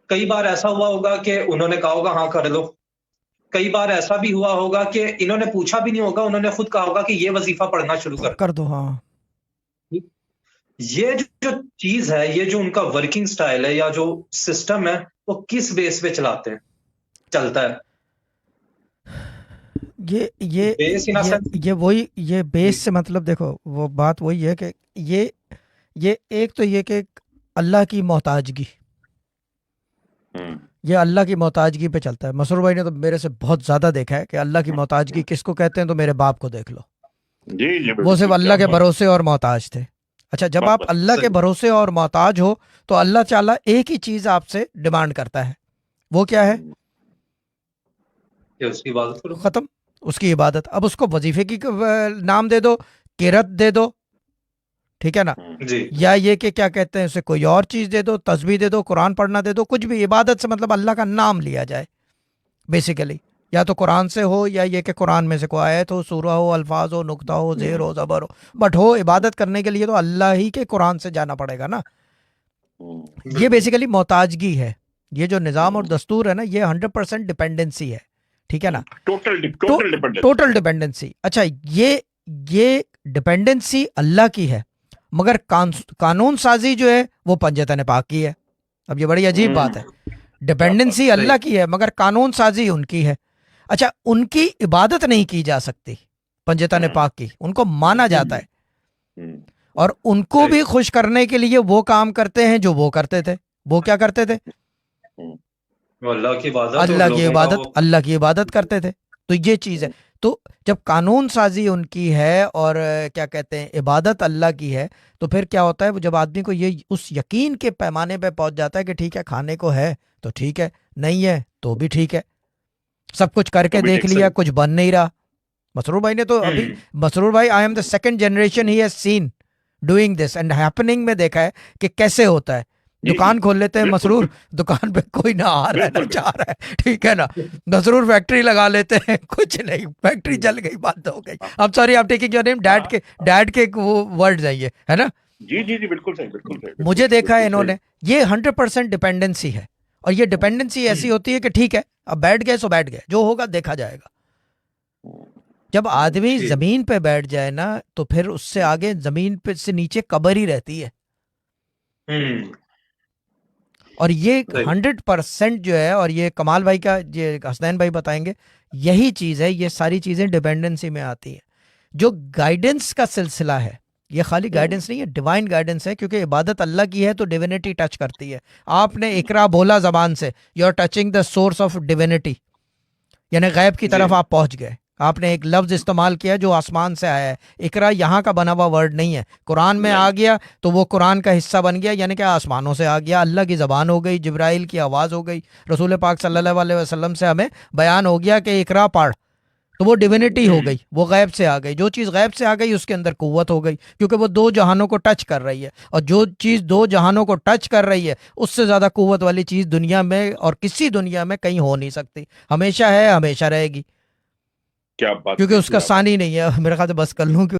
कई बार ऐसा हुआ होगा कि उन्होंने कहा होगा हाँ कर लो। कई बार ऐसा भी हुआ होगा कि इन्होंने पूछा भी नहीं होगा, उन्होंने खुद कहा होगा कि ये वजीफा पढ़ना शुरू कर कर दो, हाँ। दो। ये जो चीज है, ये जो उनका वर्किंग स्टाइल है या जो सिस्टम है, वो किस बेस पे चलाते हैं, चलता है? ये ये बेस इन सेंस। ये वही, ये बेस जी। से मतलब देखो, वो बात वही है कि ये ये एक तो ये कि अल्लाह की मोहताजगी, हम्म। ये अल्लाह की मोहताजगी पे चलता है। मसरूर भाई ने तो मेरे से बहुत ज़्यादा देखा है कि अल्लाह की मोहताजगी किसको कहते हैं, तो मेरे बाप को देख लो। जी जी वो बिल्कुल, सिर्फ क्या अल्लाह के बात। भरोसे और मोहताज थे। अच्छा, जब आप बस बस। अल्लाह के सही। भरोसे और मोहताज हो तो अल्लाह ताला एक ही चीज़ आपसे डिमांड करता है, वो क्या है? कि उसकी इबादत करो। ख़त्म, उसकी इबादत। अब उसको वजीफे की नाम दे दो, किरत दे दो, ठीक है ना, जी। या ये कि क्या कहते हैं उसे, कोई और चीज़ दे दो, तस्बीह दे दो, कुरान पढ़ना दे दो, कुछ भी। इबादत से मतलब अल्लाह का नाम लिया जाए बेसिकली, या तो कुरान से हो या ये कि कुरान में से कोई आयत हो, सूरा हो, अल्फाज हो, नुक्ता हो, जेर हो, ज़बर हो, बट हो इबादत करने के लिए तो अल्लाह ही के कुरान से जाना पड़ेगा ना। ये बिल्कुल। बेसिकली मोहताजगी है। ये जो निज़ाम और दस्तूर है ना, ये 100% डिपेंडेंसी है, ठीक है ना। टोटल तो टोटल डिपेंडेंस। Total dependency. अच्छा, ये डिपेंडेंसी अल्लाह की है, मगर कानून साजी जो है वो पंजतन पाक की है। अब ये बड़ी अजीब बात है, क्या बात। डिपेंडेंसी सही। अल्लाह की है मगर कानून साजी उनकी है। अच्छा, उनकी इबादत नहीं की जा सकती पंजतन पाक की, उनको माना जाता है, हम्म। और उनको सही। भी खुश करने के लिए वो काम करते हैं जो वो करते थे। वो क्या करते थे? वो अल्लाह की इबादत और अल्लाह की लोगों का इबादत, वो। अल्लाह की इबादत करते थे। तो ये चीज़ है। तो जब कानून साजी उनकी है और क्या कहते हैं इबादत अल्लाह की है, तो फिर क्या होता है, वो जब आदमी को ये उस यकीन के पैमाने पे पहुंच जाता है कि ठीक है, खाने को है तो ठीक है, नहीं है तो भी ठीक है, सब कुछ तो करके भी देख ठीक। लिया, सही। कुछ बन नहीं रहा। मसरूर भाई ने तो अभी, हम्म। मसरूर भाई, I am the second generation he has seen doing this and happening में देखा है कि कैसे होता है। जी जी दुकान खोल लेते हैं बिल्कुल मसरूर, दुकान पे कोई ना आ रहा है ना बिल्कुल जा बिल्कुल। रहा है, ठीक है ना। मसरूर फैक्ट्री लगा लेते हैं, कुछ नहीं, फैक्ट्री जल गई, बंद हो गई। हाँ अब सॉरी, आप टेकिंग योर नेम, हाँ। डैड के वो वर्ड्स हैं ये, है ना। जी जी जी बिल्कुल सही, बिल्कुल सही, बिल्कुल मुझे देखा है बिल्कुल सही। इन्होंने, ये 100% डिपेंडेंसी है। और ये डिपेंडेंसी ऐसी होती है कि ठीक है, अब बैठ गए सो बैठ गए, जो होगा देखा जाएगा। जब आदमी ठीक। जमीन पे बैठ जाए ना, तो फिर उससे आगे जमीन पे से नीचे कब्र ही रहती है। हम्म। और ये सही। 100% जो है, और ये कमाल भाई का, ये हसनैन भाई बताएंगे, यही चीज़ है, ये सारी चीज़ें डिपेंडेंसी में आती हैं। जो गाइडेंस का सिलसिला है, ये खाली गाइडेंस नहीं है, डिवाइन गाइडेंस है, क्योंकि इबादत अल्लाह की है तो डिविनिटी टच करती है। आपने इकरा बोला जबान से, you are touching the source of divinity, यानी गैब की जी। तरफ आप पहुंच गए। आपने एक लफ्ज इस्तेमाल किया जो आसमान से आया है। इकरा यहाँ का बना हुआ वर्ड नहीं है, कुरान में आ नहीं। गया तो वो कुरान का हिस्सा बन गया, यानी कि आसमानों से आ गया, अल्लाह की ज़बान हो गई, जिब्राइल की आवाज़ हो गई, रसूल पाक सल्लल्लाहु अलैहि वसल्लम से हमें बयान हो गया कि इकरा पढ़, तो वो डिविनिटी हो हम्म। गई, वो गैब से आ गई। जो चीज़ गैब से आ गई उसके अंदर कुव्वत हो गई, क्योंकि वो दो जहानों को टच कर रही है, और जो चीज़ दो जहानों को टच कर रही है उससे ज़्यादा कुव्वत वाली चीज़ दुनिया में और किसी दुनिया में कहीं हो नहीं सकती। हमेशा है, हमेशा रहेगी, क्या बात क्योंकि कही, उसका क्या बात। सानी नहीं है। मेरे ख्याल से बस कर लूँ।